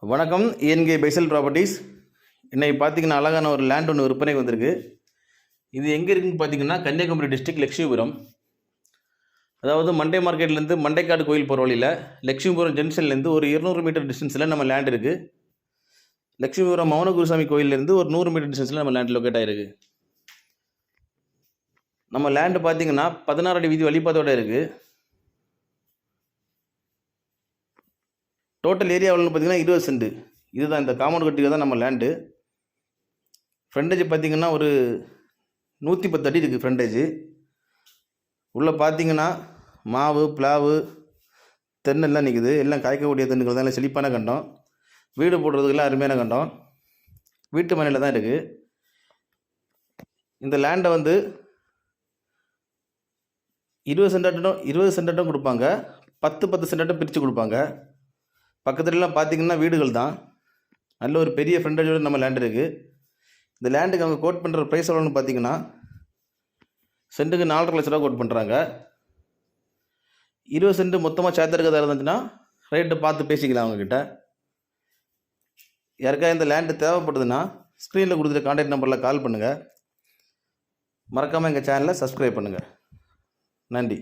வணக்கம். ஏஎன்கே பைசல் ப்ராப்பர்ட்டிஸ். இன்னைக்கு பார்த்தீங்கன்னா அழகான ஒரு லேண்ட் ஒன்று விற்பனைக்கு வந்திருக்கு. இது எங்கே இருக்குன்னு பார்த்தீங்கன்னா கன்னியாகுமரி டிஸ்ட்ரிக்ட் லட்சுமிபுரம். அதாவது மண்டே மார்க்கெட்லேருந்து மண்டைக்காடு கோயில் போகிற வழியில் லட்சுமிபுரம் ஜங்ஷன்லேருந்து ஒரு 200 மீட்டர் டிஸ்டன்ஸில் நம்ம லேண்ட் இருக்குது. லட்சுமிபுரம் மௌனகுருசாமி கோயிலேருந்து ஒரு 100 மீட்டர் டிஸ்டன்ஸில் நம்ம லேண்ட் லொக்கேட் ஆகிருக்கு. நம்ம லேண்டு பார்த்தீங்கன்னா 16 அடி வீதி வழிபாத்தோடு இருக்குது. டோட்டல் ஏரியா எவ்வளோன்னு பார்த்தீங்கன்னா 20 சென்ட். இதுதான் இந்த காம்பவுண்ட் கட்டிக்கு தான் நம்ம லேண்டு. ஃப்ரண்டேஜ் பார்த்தீங்கன்னா ஒரு 110 அடி இருக்குது ஃப்ரண்டேஜ். உள்ளே பார்த்தீங்கன்னா மாவு பிளாவு தென்னெல்லாம் நிற்குது. எல்லாம் காய்க்கக்கூடிய தென்னுகள் தான், செழிப்பான கண்டம். வீடு போடுறதுக்கெல்லாம் அருமையான கண்டம். வீட்டு மனையில் தான் இருக்குது. இந்த லேண்டை வந்து 20 சென்டாட்டம் கொடுப்பாங்க. 10 சென்டாட்டம் பிரித்து கொடுப்பாங்க. பக்கத்துலலாம் பார்த்தீங்கன்னா வீடுகள் தான். நல்ல ஒரு பெரிய ஃப்ரண்டேஜோடு நம்ம லேண்ட் இருக்குது. இந்த லேண்டுக்கு அவங்க கோட் பண்ணுற ப்ரைஸ் எவ்வளோன்னு பார்த்தீங்கன்னா சென்ட்டுக்கு 4.5 லட்ச ரூபா கோட் பண்ணுறாங்க. 20 சென்ட் மொத்தமாக சேர்த்துருக்கதாக இருந்துச்சுன்னா ரேட்டு பார்த்து பேசிக்கலாம் அவங்கக்கிட்ட. யாருக்கா இந்த லேண்டு தேவைப்படுதுன்னா ஸ்க்ரீனில் கொடுத்துட்டு கான்டாக்ட் நம்பரில் கால் பண்ணுங்கள். மறக்காமல் எங்கள் சேனலை சப்ஸ்கிரைப் பண்ணுங்கள். நன்றி.